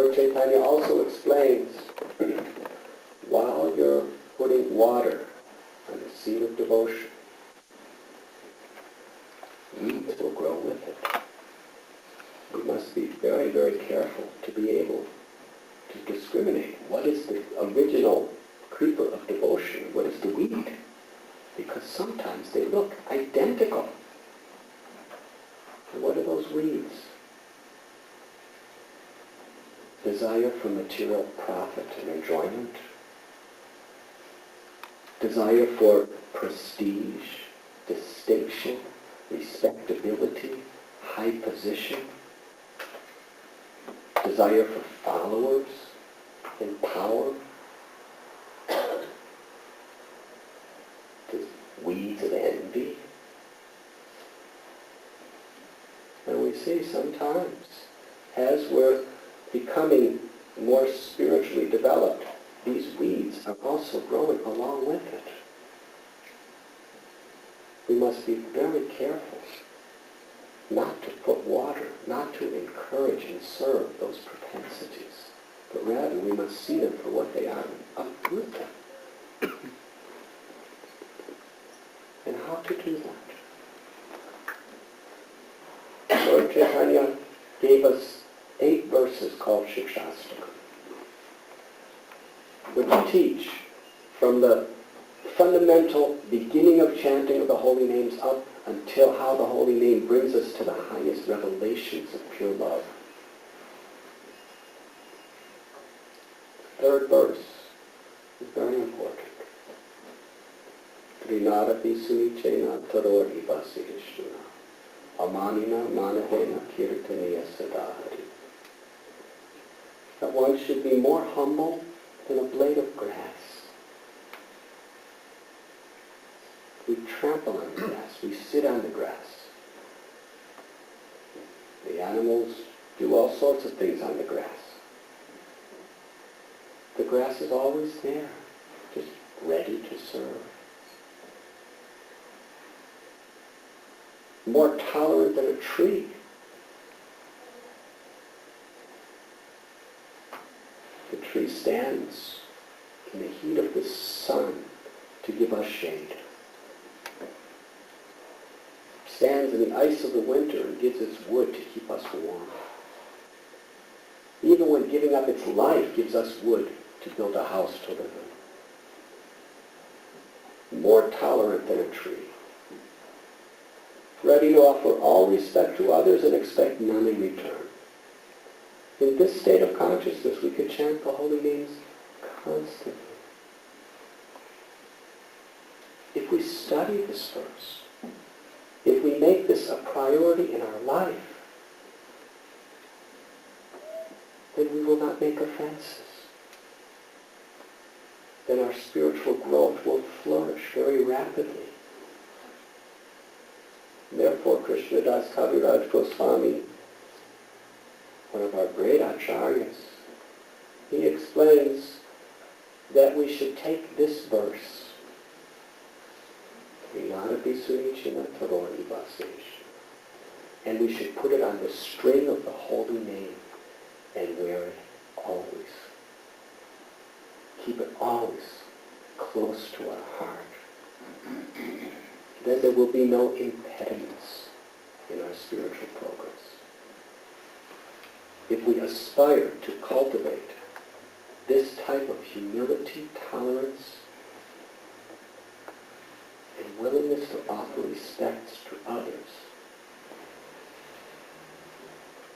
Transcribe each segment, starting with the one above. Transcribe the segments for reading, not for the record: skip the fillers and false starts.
Lord Chaitanya also explains, while you're putting water on the seed of devotion, weeds will grow with it. We must be very, very careful to be able to discriminate what is the original creeper of devotion, what is the weed, because sometimes they look identical. And what are those weeds? Desire for material profit and enjoyment, desire for prestige, distinction, respectability, high position, desire for followers and power, the weeds of envy. And we see sometimes, as we're becoming more spiritually developed, these weeds are also growing along with it. We must be very careful not to put water, not to encourage and serve those propensities, but rather we must see them for what they are and uproot them. And how to do that? Lord Chaitanya gave us 8 verses called Shikshastakam, which teach from the fundamental beginning of chanting of the holy names up until how the holy name brings us to the highest revelations of pure love. 3rd verse is very important. Trinadapi sunichena tarori vasidishtuna amanina manadena kirtaniya sadahari. That one should be more humble than a blade of grass. We trample on the grass. We sit on the grass. The animals do all sorts of things on the grass. The grass is always there, just ready to serve. More tolerant than a tree. The tree stands in the heat of the sun to give us shade. Stands in the ice of the winter and gives its wood to keep us warm. Even when giving up its life, gives us wood to build a house to live in. More tolerant than a tree. Ready to offer all respect to others and expect none in return. In this state of consciousness, we could chant the holy names constantly. If we study this verse, if we make this a priority in our life, then we will not make offenses. Then our spiritual growth will flourish very rapidly. Therefore, Krishnadas Kaviraj Goswami, one of our great acharyas, he explains that we should take this verse, and we should put it on the string of the holy name and wear it always. Keep it always close to our heart. Then there will be no impediments in our spiritual progress. If we aspire to cultivate this type of humility, tolerance, and willingness to offer respect to others,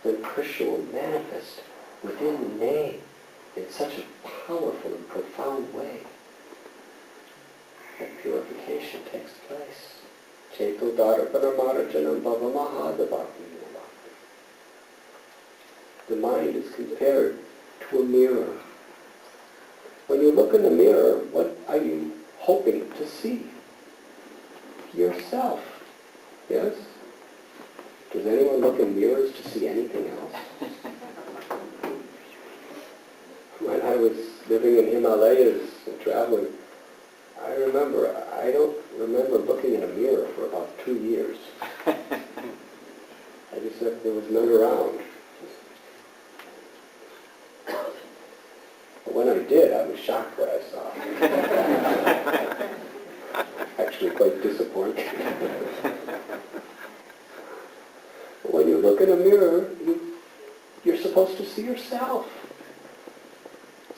then Krishna will manifest within the name in such a powerful and profound way that purification takes place. Cheto darapana marajanam bhava mahadavakti. The mind is compared to a mirror. When you look in the mirror, what are you hoping to see? Yourself. Yes? Does anyone look in mirrors to see anything else? When I was living in Himalayas and traveling, I don't remember looking in a mirror for about 2 years. I just said there was none around. I did, I was shocked what I saw. Actually quite disappointed. When you look in a mirror, you're supposed to see yourself.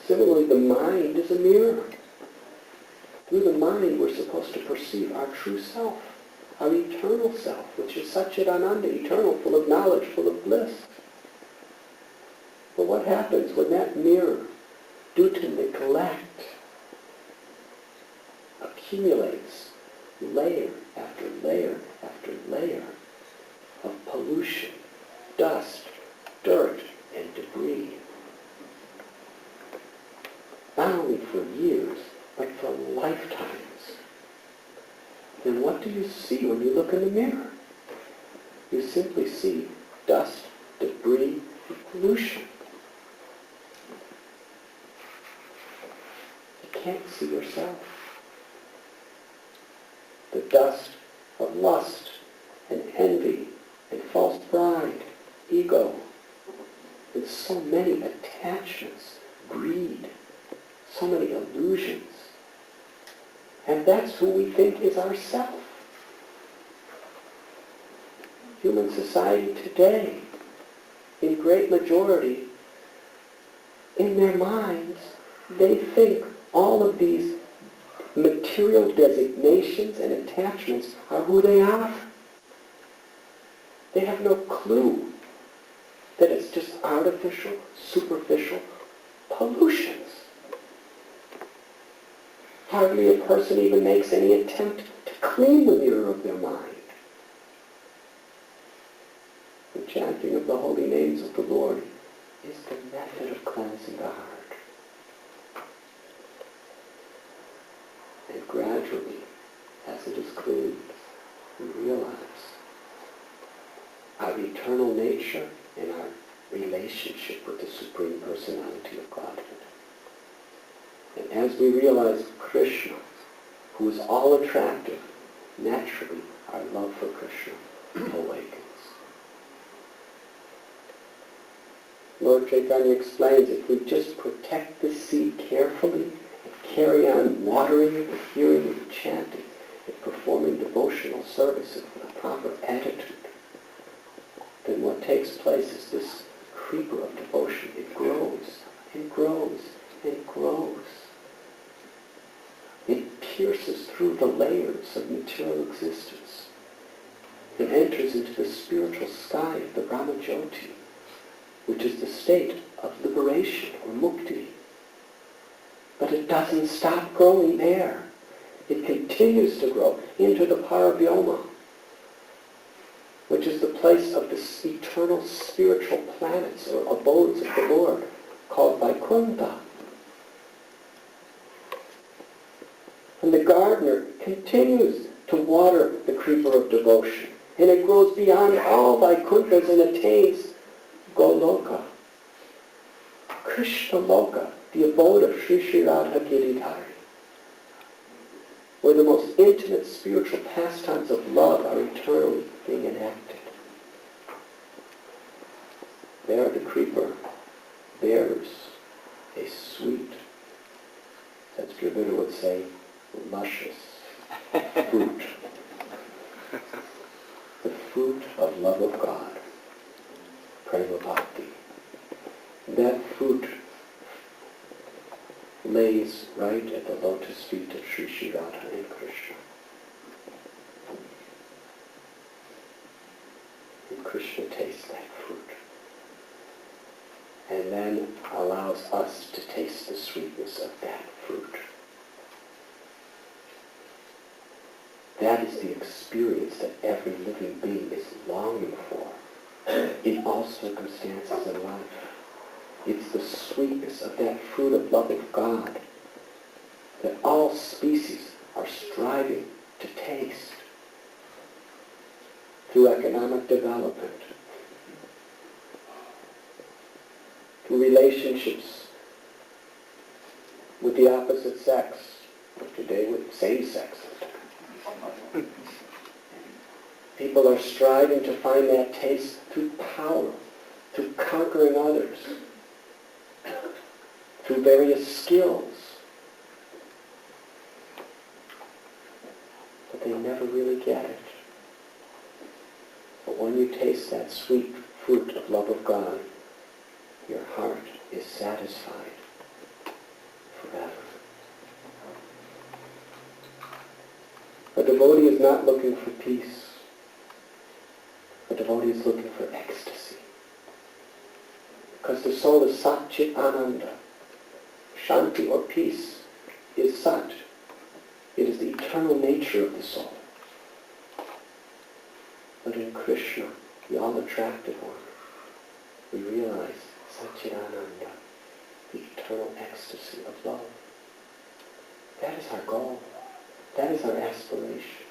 Similarly, the mind is a mirror. Through the mind, we're supposed to perceive our true self, our eternal self, which is Satchidananda, eternal, full of knowledge, full of bliss. But what happens when that mirror, due to neglect, accumulates layer after layer after layer of pollution, dust, dirt, and debris? Not only for years, but for lifetimes. Then what do you see when you look in the mirror? You simply see dust, debris, and pollution. You can't see yourself. The dust of lust and envy and false pride, ego, and so many attachments, greed, so many illusions. And that's who we think is ourself. Human society today, in great majority, in their minds, they think all of these material designations and attachments are who they are. They have no clue that it's just artificial, superficial pollutions. Hardly a person even makes any attempt to clean the mirror of their mind. The chanting of the holy names of the Lord is the method of cleansing the heart. And gradually, as it is cleansed, we realize our eternal nature and our relationship with the Supreme Personality of Godhead. And as we realize Krishna, who is all attractive, naturally our love for Krishna awakens. Lord Chaitanya explains, if we just protect the seed carefully and carry on watering it with hearing and chanting and performing devotional services with a proper attitude, then what takes place is this creeper of devotion. It grows and grows and grows. It pierces through the layers of material existence and enters into the spiritual sky of the Brahmajyoti, which is the state of liberation or mukti. But it doesn't stop growing there. It continues to grow into the Paravyoma, which is the place of the eternal spiritual planets or abodes of the Lord, called Vaikuntha. And the gardener continues to water the creeper of devotion, and it grows beyond all Vaikunthas and attains Goloka, Krishna Loka, the abode of Sri Sri Radha Giridhari, where the most intimate spiritual pastimes of love are eternally being enacted. There the creeper bears a sweet, as Dravida would say, luscious fruit. The fruit of love of God, Prema Bhakti. That fruit lays right at the lotus feet of Sri Sri Radha and Krishna. And Krishna tastes that fruit. And then allows us to taste the sweetness of that fruit. That is the experience that every living being is longing for in all circumstances in life. It's the sweetness of that fruit of love of God that all species are striving to taste through economic development, through relationships with the opposite sex, or today with same sex. People are striving to find that taste through power, through conquering others, through various skills. But they never really get it. But when you taste that sweet fruit of love of God, your heart is satisfied forever. A devotee is not looking for peace. A devotee is looking for ecstasy. Because the soul is Sat Chit Ananda. Shanti or peace is Sat. It is the eternal nature of the soul. But in Krishna, the all-attractive one, we realize Satchidananda, the eternal ecstasy of love. That is our goal. That is our aspiration.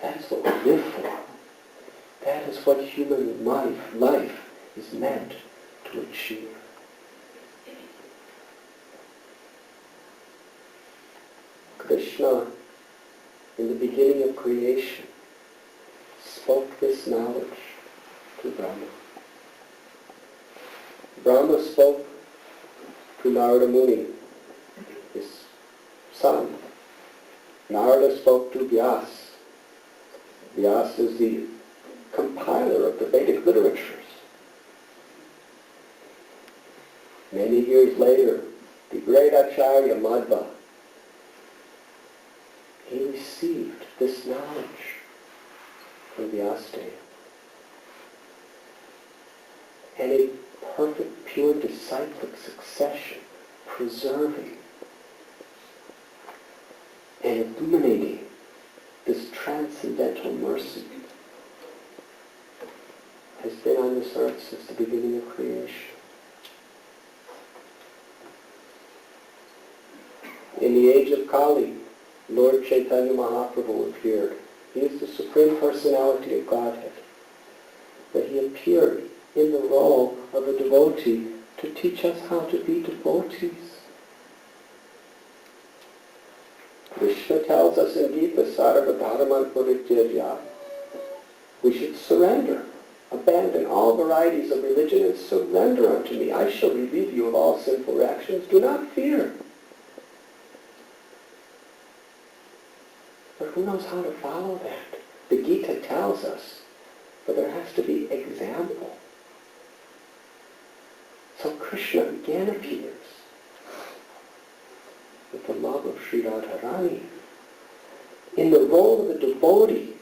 That is what we live for. That is what human life is meant to achieve. Krishna, in the beginning of creation, spoke this knowledge to Brahma. Brahma spoke to Narada Muni, his son. Narada spoke to Vyas. Vyas is the compiler of the Vedic literatures. Many years later, the great Acharya Madhva, he received this knowledge from Vyasadeva. And a perfect, pure, disciplic succession, preserving and illuminating this transcendental mercy, has been on this earth since the beginning of creation. In the age of Kali, Lord Chaitanya Mahaprabhu appeared. He is the Supreme Personality of Godhead. But he appeared in the role of a devotee to teach us how to be devotees. Krishna tells us in Gita, Sarva Dharman Parityajya, we should surrender, abandon all varieties of religion and surrender unto me. I shall relieve you of all sinful actions. Do not fear. But who knows how to follow that? The Gita tells us, but there has to be example. So Krishna again appears with the love of Sri Radharani in the role of a devotee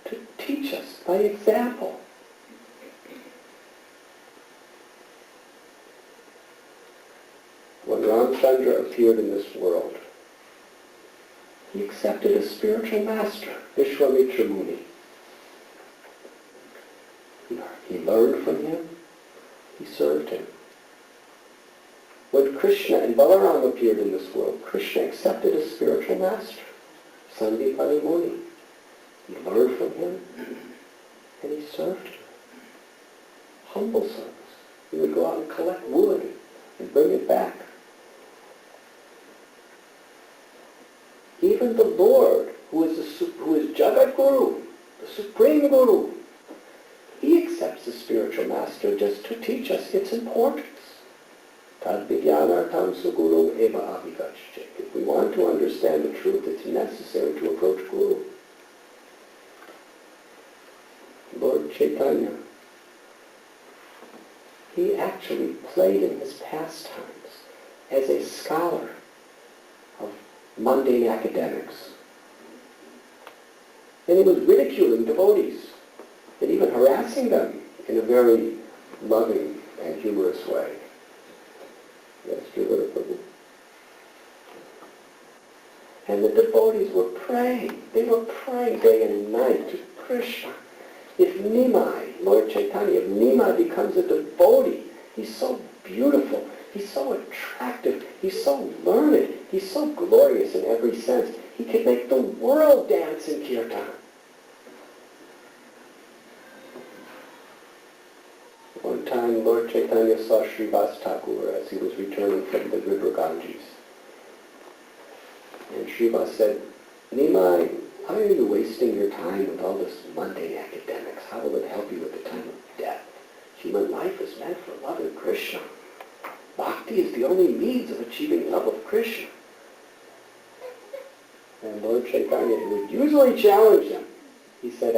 to teach us by example. When Ramchandra appeared in this world, he accepted a spiritual master, Vishwamitra Muni. He learned from him. He served him. When Krishna and Balaram appeared in this world, Krishna accepted a spiritual master, Sandipani Muni. He learned from him and he served him. Humble service. He would go out and collect wood and bring it back. Even the Lord, who is Jagat Guru, the Supreme Guru, he accepts the spiritual master just to teach us its importance. Tad vidyanartam suguru eva avigachche. If we want to understand the truth, it's necessary to approach Guru. Lord Chaitanya, he actually played in his pastimes as a scholar of mundane academics. And he was ridiculing devotees and even harassing them in a very loving and humorous way. Yes, Srila Prabhu. And the devotees were praying. They were praying day and night to Krishna. If Nimai, Lord Chaitanya, if Nimai becomes a devotee, he's so beautiful, he's so attractive, he's so learned, he's so glorious in every sense, he can make the world dance in kirtan. One time Lord Chaitanya saw Srivas Thakur as he was returning from the river Ganges. And Srivas said, Nimai, why are you wasting your time with all this mundane academics? How will it help you at the time of death? Human life is meant for loving Krishna. bhakti is the only means of achieving love of Krishna. And Lord Chaitanya would usually challenge them. He said,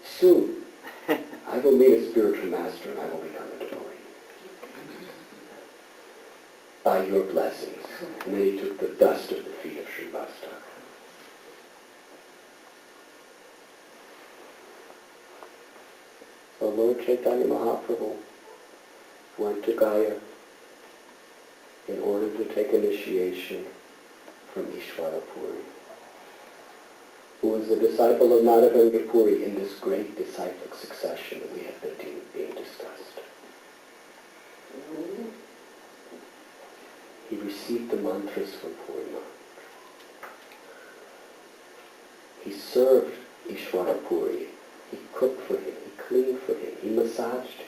soon I will meet a spiritual master and I will become a devotee. By your blessings. And then he took the dust of the feet of Srivastava. So Lord Chaitanya Mahaprabhu went to Gaya in order to take initiation from Ishvara Puri, who was a disciple of Madhavendra Puri in this great disciplic succession that we have been being discussed. He received the mantras from Purima. He served Ishvara Puri. He cooked for him. He cleaned for him. He massaged him.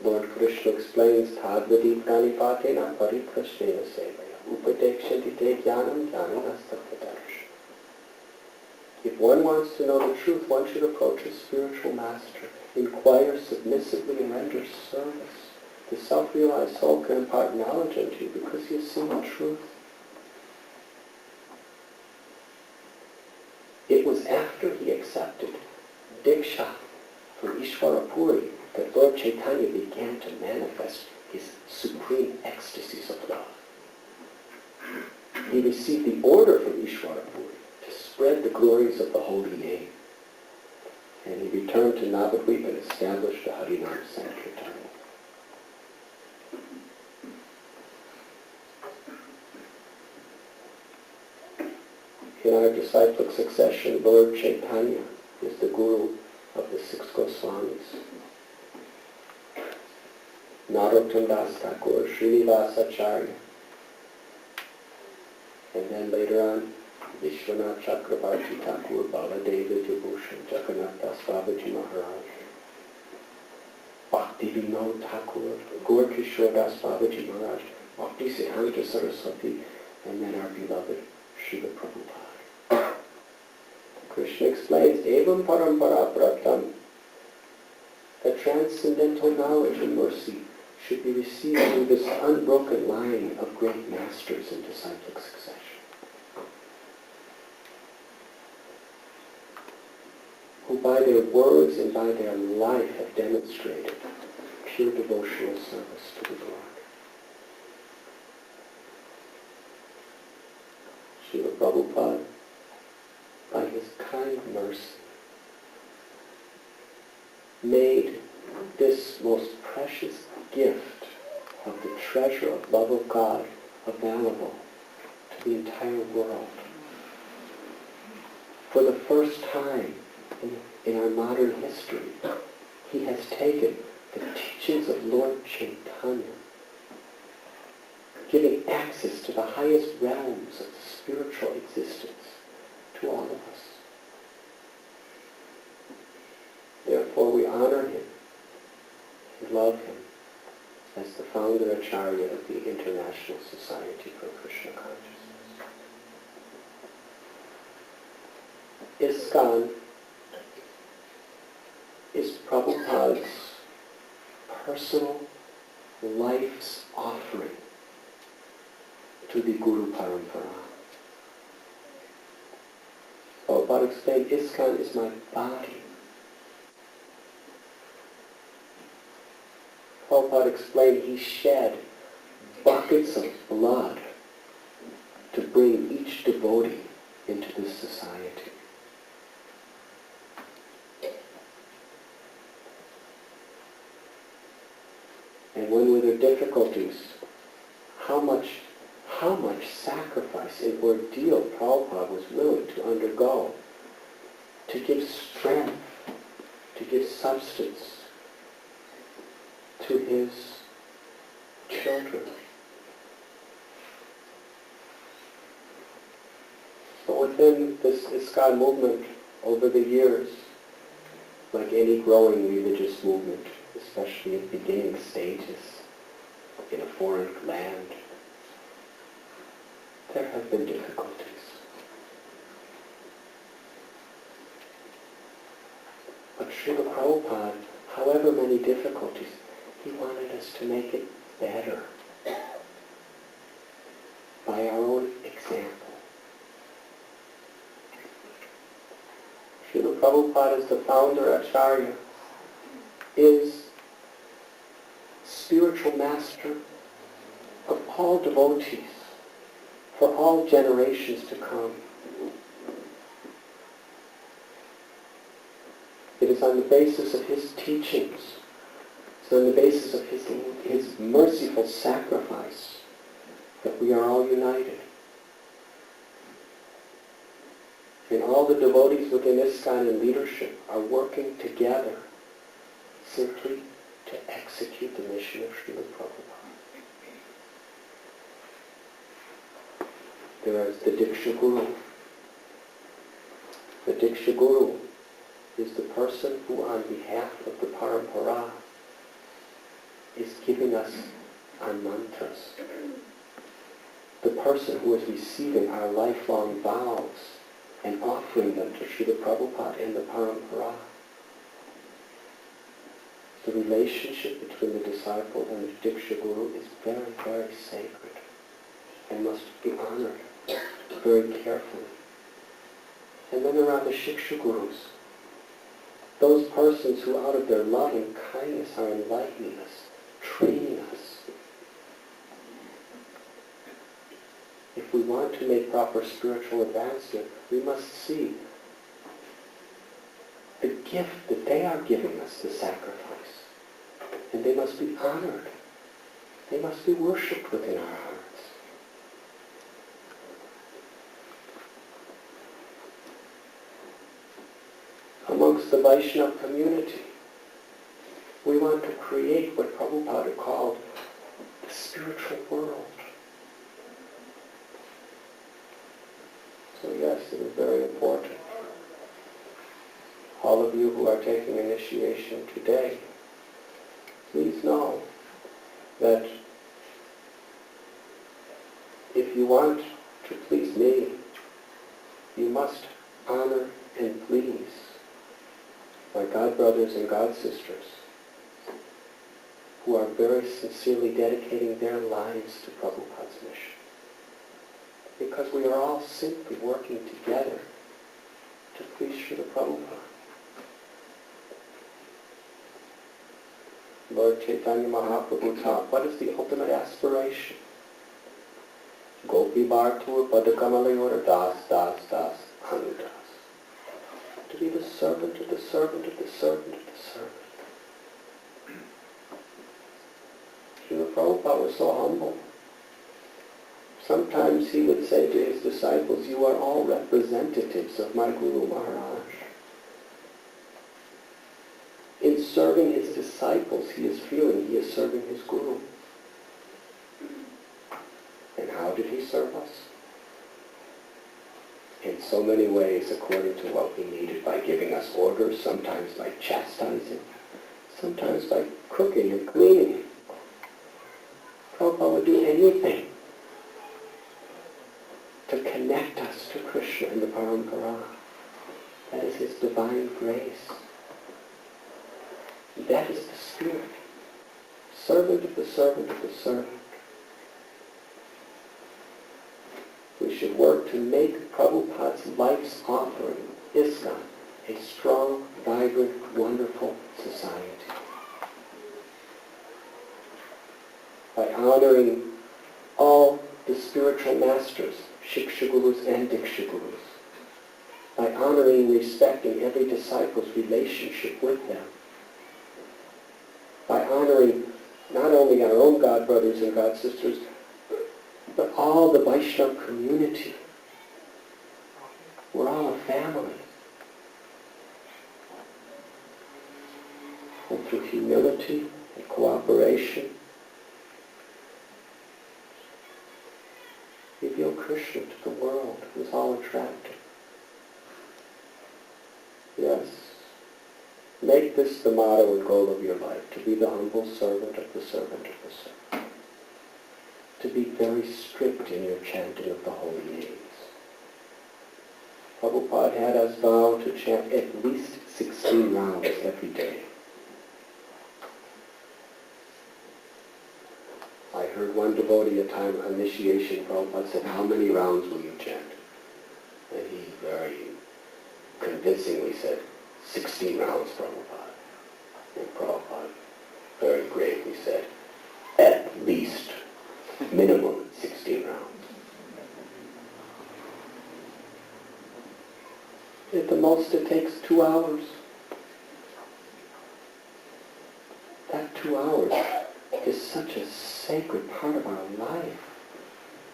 Lord Krishna explains, Tadvadi pranipatena pariprashnena sevaya upadekshanti te jnanam jnanam astapadarsh. If one wants to know the truth, one should approach a spiritual master, inquire submissively and render service. The self-realized soul can impart knowledge unto you because he has seen the truth. It was after he accepted Diksha from Ishvara Puri that Lord Chaitanya began to manifest his supreme ecstasies of love. He received the order from Ishvara Puri to spread the glories of the holy name. And he returned to Navadvip and established the Harinam Sankirtan. In our disciplic succession, Lord Chaitanya is the Guru of the six Goswamis. Narottam Das Thakur, Srinivasacharya, and then later on, Vishwanath Chakravarti Thakur, Baladeva Vibhushan, Jagannath Das Babaji Maharaj, Bhakti Vinod Thakur, Gaur Kishore Das Babaji Maharaj, Bhakti Siddhanta Saraswati, and then our beloved Srila Prabhupada. Krishna explains, Evam Parampara Praptam, that transcendental knowledge and mercy should be received through this unbroken line of great masters in disciplic succession. Who by their words and by their life have demonstrated pure devotional service to the Lord. Srila Prabhupada, by his kind mercy, made this most precious gift of the treasure of love of God available to the entire world. For the first time in our modern history, he has taken the teachings of Lord Chaitanya, giving access to the highest realms of the spiritual existence to all of us. Therefore we honor him and love him as the founder Acharya of the International Society for Krishna Consciousness. ISKCON is Prabhupada's personal life's offering to the Guru Parampara. Prabhupada explained, ISKCON is my body. Prabhupada explained he shed buckets of blood to bring each devotee into this society. And when were there difficulties, how much sacrifice and ordeal Prabhupada was willing to undergo to give strength, to give substance to his children. So within this ISKCON movement over the years, like any growing religious movement, especially in beginning stages in a foreign land, there have been difficulties. Srila Prabhupada, however many difficulties, he wanted us to make it better by our own example. Srila Prabhupada is the founder, Acharya, is spiritual master of all devotees for all generations to come. It is on the basis of his teachings, it's on the basis of his merciful sacrifice that we are all united. And all the devotees within ISKCON and leadership are working together simply to execute the mission of Srila Prabhupada. There is the Diksha Guru. The Diksha Guru is the person who, on behalf of the Parampara, is giving us our mantras. The person who is receiving our lifelong vows and offering them to Srila Prabhupada and the Parampara. The relationship between the disciple and the Diksha Guru is very, very sacred and must be honored very carefully. And then there are the Shiksha Gurus, those persons who out of their love and kindness are enlightening us, training us. If we want to make proper spiritual advancement, we must see the gift that they are giving us, the sacrifice. And they must be honored. They must be worshipped within our hearts. Amongst the Vaishnava community, we want to create what Prabhupada called the spiritual world. So yes, it is very important. All of you who are taking initiation today, please know that if you want to please me, you must honor and please my God brothers and God sisters who are very sincerely dedicating their lives to Prabhupada's mission. Because we are all simply working together to please Srila Prabhupada. Lord Chaitanya Mahaprabhu taught, what is the ultimate aspiration? Gopi Bhartur Padakamalayora Das Das Das Anudas. To be the servant of the servant of the servant of the servant. Srila Prabhupada was so humble. Sometimes he would say to his disciples, you are all representatives of my Guru Maharaj. In serving his disciples, he is feeling he is serving his Guru. And how did he serve us? In so many ways, according to what we needed, by giving us orders, sometimes by chastising, sometimes by cooking and cleaning. Prabhupada would do anything to connect us to Krishna and the Parampara. That is his divine grace. That is the spirit. Servant of the servant of the servant. We should work to make Prabhupada's life's offering, ISKCON, a strong, vibrant, wonderful society. By honoring all the spiritual masters, Shiksha Gurus and Diksha Gurus. By honoring and respecting every disciple's relationship with them. By honoring not only our own God brothers and God sisters, but all the Vaishnava community. We're all a family. And through humility and cooperation, reveal Krishna to the world who is all attractive. Yes. Make this the motto and goal of your life, to be the humble servant of the servant of the servant. To be very strict in your chanting of the holy names. Prabhupada had us vow to chant at least 16 rounds every day. I heard one devotee at time of initiation, Prabhupada said, "How many rounds will you chant?" And he very convincingly said, 16 rounds, Prabhupada. And Prabhupada very gravely said, at least, minimum 16 rounds. At the most it takes 2 hours. That 2 hours is such a sacred part of our life.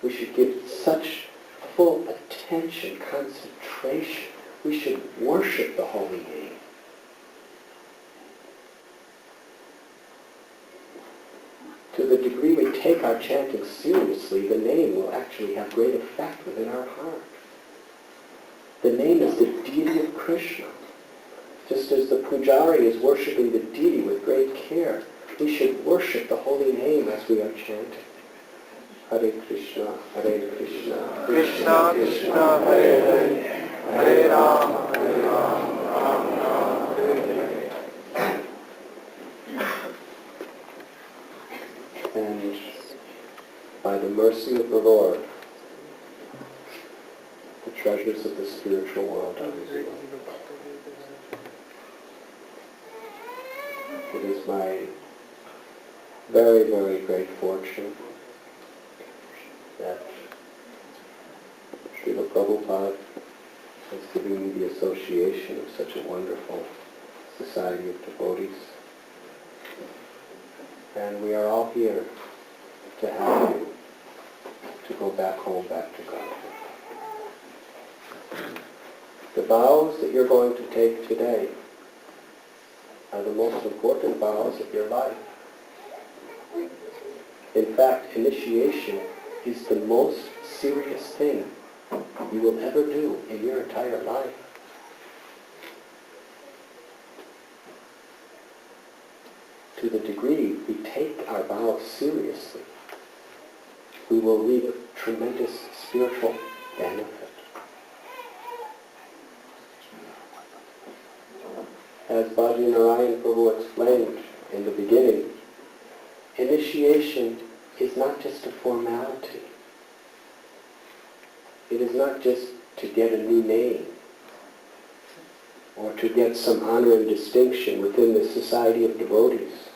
We should give such full attention, concentration. We should worship the holy name. To the degree we take our chanting seriously, the name will actually have great effect within our heart. The name is the deity of Krishna. Just as the pujari is worshiping the deity with great care, we should worship the holy name as we are chanting. Hare Krishna, Krishna Krishna, Hare Hare, Hare Rama, Rama Rama, Hare Hare. And by the mercy of the Lord, the treasures of the spiritual world are revealed. It is my very, very great fortune that Srila Prabhupada has given me the association of such a wonderful society of devotees. And we are all here to have you to go back home, back to God. The vows that you're going to take today are the most important vows of your life. In fact, initiation is the most serious thing you will ever do in your entire life. To the degree we take our vows seriously, we will reap tremendous spiritual benefit. As Bhaji Narayan Prabhu explained in the beginning, initiation is not just a formality. It is not just to get a new name or to get some honor and distinction within the society of devotees.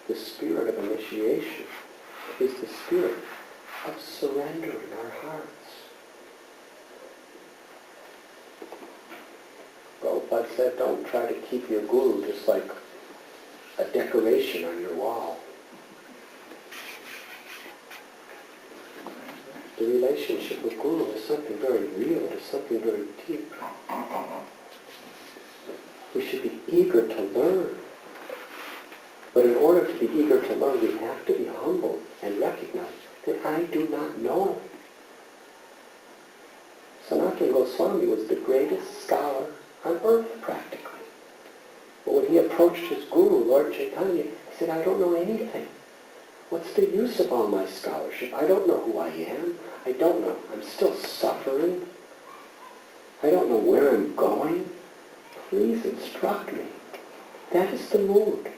The spirit of initiation is the spirit of surrender in our hearts. Prabhupada said, don't try to keep your guru just like a decoration on your wall. The relationship with Guru is something very real, it is something very deep. We should be eager to learn. But in order to be eager to learn, we have to be humble and recognize that I do not know. Sanatana Goswami was the greatest scholar on earth, practically. But when he approached his guru, Lord Chaitanya, he said, I don't know anything. What's the use of all my scholarship? I don't know who I am. I don't know. I'm still suffering. I don't know where I'm going. Please instruct me. That is the mood.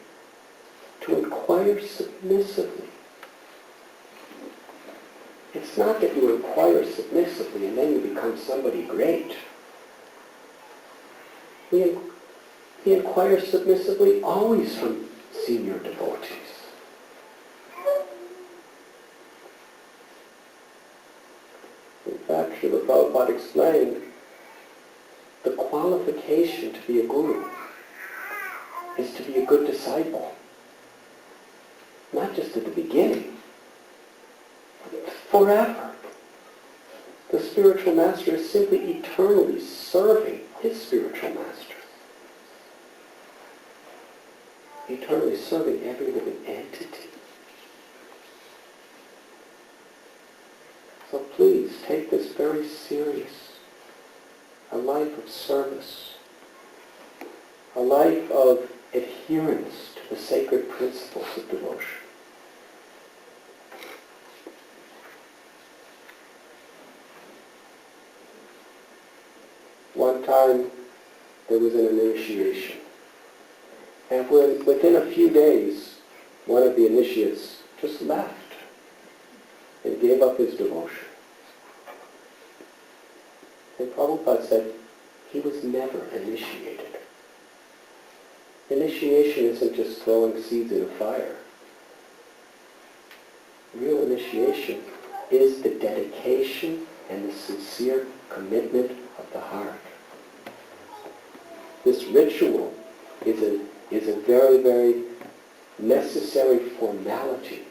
To inquire submissively. It's not that you inquire submissively and then you become somebody great. We inquire submissively always from senior devotees. In fact, Srila Prabhupada explained the qualification to be a guru is to be a good disciple. Not just at the beginning, but forever. The spiritual master is simply eternally serving his spiritual master. Eternally serving every living entity. So please take this very serious. A life of service. A life of adherence to the sacred principles of devotion. time there was an initiation. And within a few days, one of the initiates just left and gave up his devotion. And Prabhupada said, he was never initiated. Initiation isn't just throwing seeds in a fire. Real initiation is the dedication and the sincere commitment of the heart. This ritual is a very, very necessary formality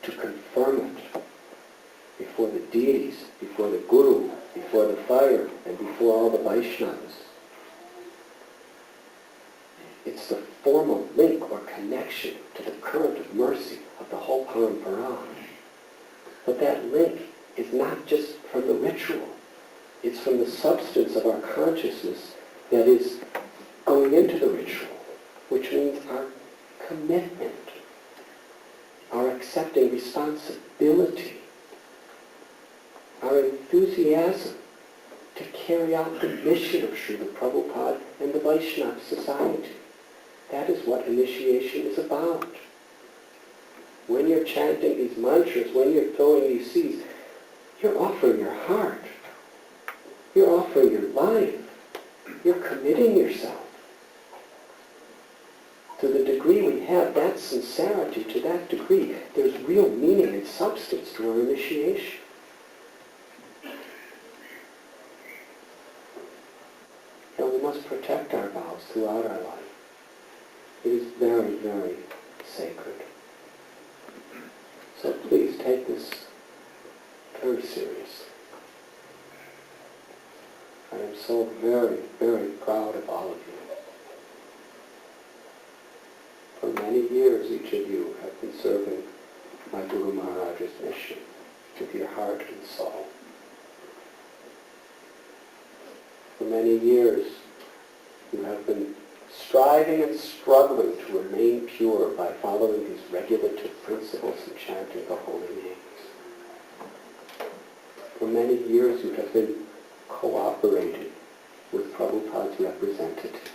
to confirm it before the deities, before the Guru, before the fire, and before all the Vaishnavas. It's the formal link or connection to the current of mercy of the whole parampara. But that link is not just from the ritual. It's from the substance of our consciousness that is going into the ritual, which means our commitment, our accepting responsibility, our enthusiasm to carry out the mission of Srila Prabhupada and the Vaishnava society. That is what initiation is about. When you're chanting these mantras, when you're throwing these seeds, you're offering your heart. You're offering your life. You're committing yourself. To the degree we have that sincerity, to that degree, there's real meaning and substance to our initiation. And we must protect our vows throughout our life. It is very, very sacred. So please take this very seriously. I am so very, very proud of all of you. For many years, each of you have been serving my Guru Maharaj's mission with your heart and soul. For many years, you have been striving and struggling to remain pure by following these regulative principles and chanting the holy names. For many years, you have been cooperating with Prabhupada's representatives.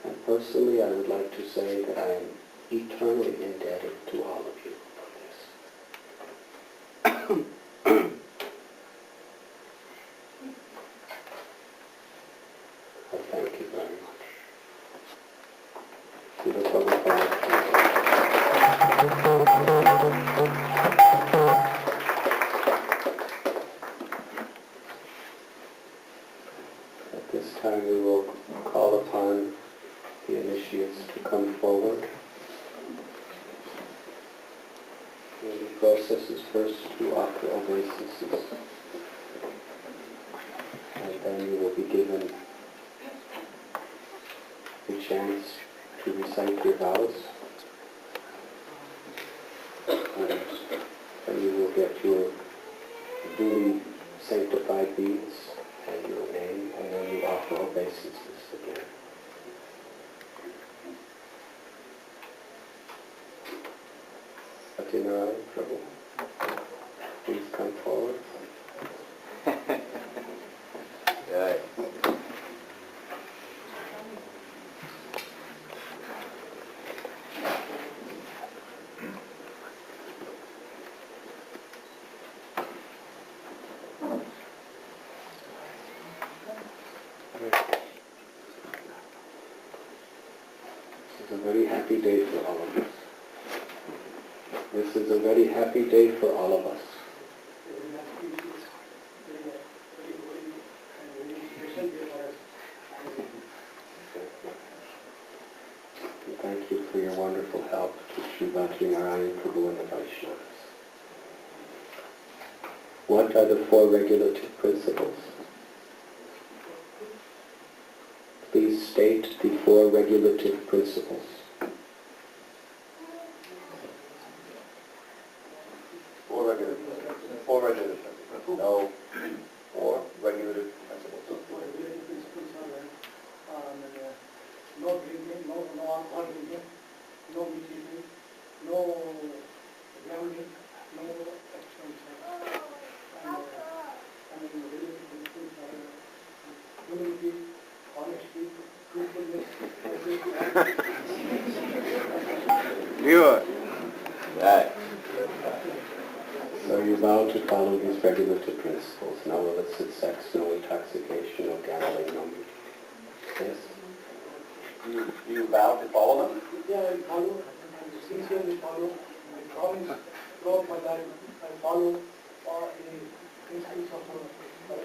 And personally, I would like to say that I am eternally indebted to all of you for this. I thank you very much. Srila Prabhupada. At this time we will call upon the initiates to come forward. And the process is first to offer obeisances, and then you will be given the chance to recite your vows, and you will get your duly sanctified beads and your name, and then you offer obeisances again. Satyanaray Prabhu, please come forward. Right. This is a very happy day for all of us. This is a very happy day for all of us. And thank you for your wonderful help to Srimati Narayan Prabhu and the Vaishnavas. What are the four regulative principles? Please state the four regulative principles. Four regulative principles. No. Four regulative principles. No drinking, no alcohol drinking, no meat eating, no gambling, no exercise, and Right. So you vow to follow these regulative principles: no illicit sex, no intoxication, no gambling, no meat. Yes? You vow to follow them? Yeah, I follow, I sincerely follow, I promise throughout my life, I follow all the principles of our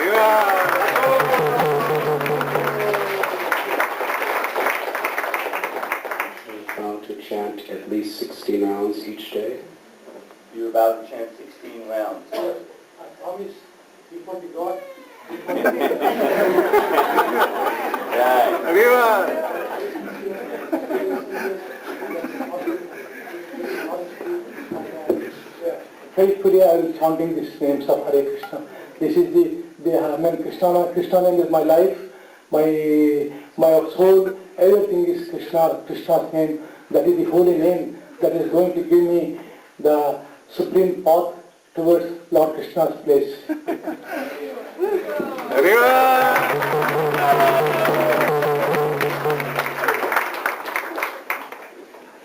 You vow to chant at least 16 rounds each day. You vow to chant 16 rounds. I promise before the God, faithfully I will chanting these names of Hare Krishna. This is Krishna name is my life, my soul, everything is Krishna's name. That is the holy name that is going to give me the supreme path towards Lord Krishna's place.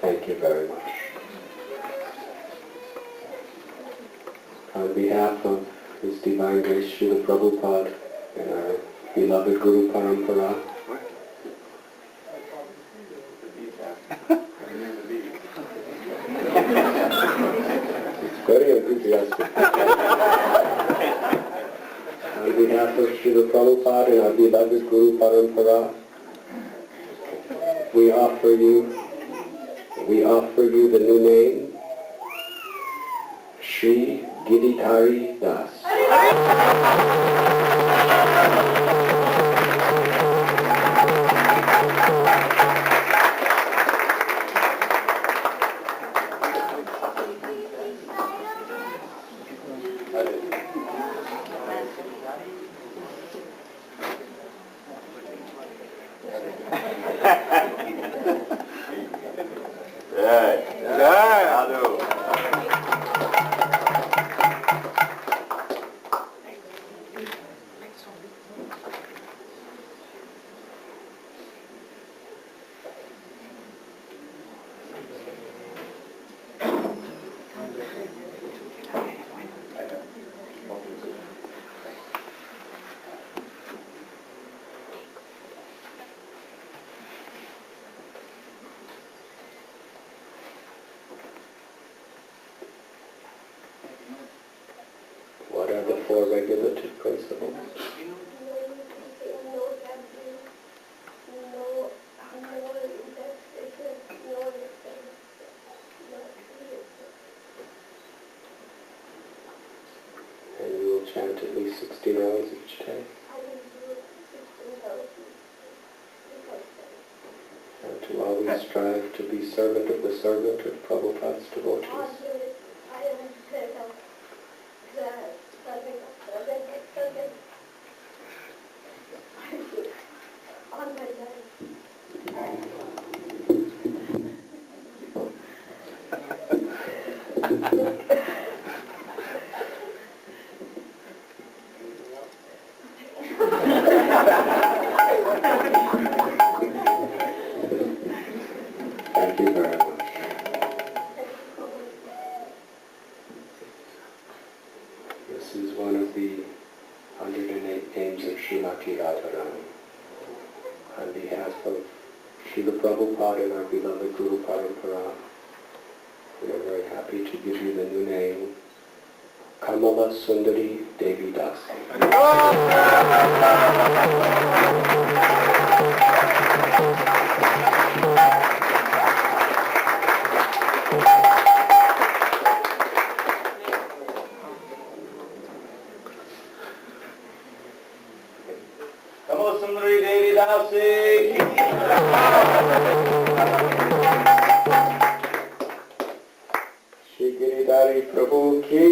Thank you very much. On behalf of His Divine Grace Srila Prabhupada and our beloved Guru Parampara, it's very enthusiastic. On behalf of Srila Prabhupada and our beloved Guru Parampara, we offer you the new name, Shri Giridhari Das. What are the four regulative principles? And you will chant at least 16 hours each day. And to always strive to be servant of the servant of Prabhupada's devotees. Thank you very much. This is one of the 108 names of Srimati Radharani. On behalf of Srila Prabhupada and our beloved Guru Parampara, we are very happy to give you the new name, Kamala Sundari Devi Dasi. Kamala Sundari Devi Dasi. Shri Giridhari Prabhu Ki.